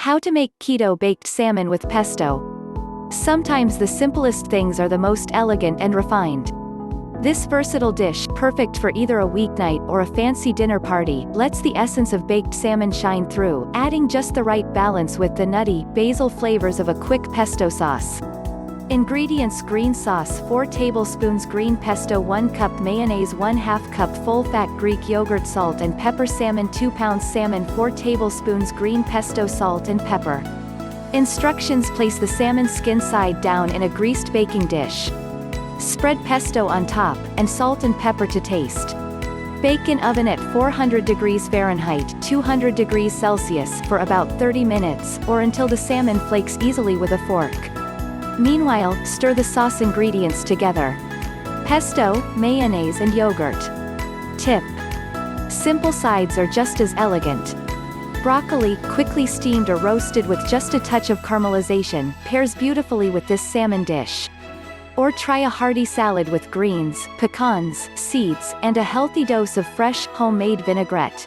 How to make keto baked salmon with pesto. Sometimes the simplest things are the most elegant and refined. This versatile dish, perfect for either a weeknight or a fancy dinner party, lets the essence of baked salmon shine through, adding just the right balance with the nutty, basil flavors of a quick pesto sauce. Ingredients: green sauce 4 tablespoons, green pesto 1 cup, mayonnaise 1/2 cup, full-fat Greek yogurt, salt and pepper, salmon 2 pounds, salmon 4 tablespoons, green pesto, salt and pepper. Instructions: place the salmon skin side down in a greased baking dish. Spread pesto on top, and salt and pepper to taste. Bake in oven at 400 degrees Fahrenheit 200 degrees Celsius for about 30 minutes, or until the salmon flakes easily with a fork. Meanwhile, stir the sauce ingredients together. Pesto, mayonnaise and yogurt. Tip: simple sides are just as elegant. Broccoli, quickly steamed or roasted with just a touch of caramelization, pairs beautifully with this salmon dish. Or try a hearty salad with greens, pecans, seeds, and a healthy dose of fresh, homemade vinaigrette.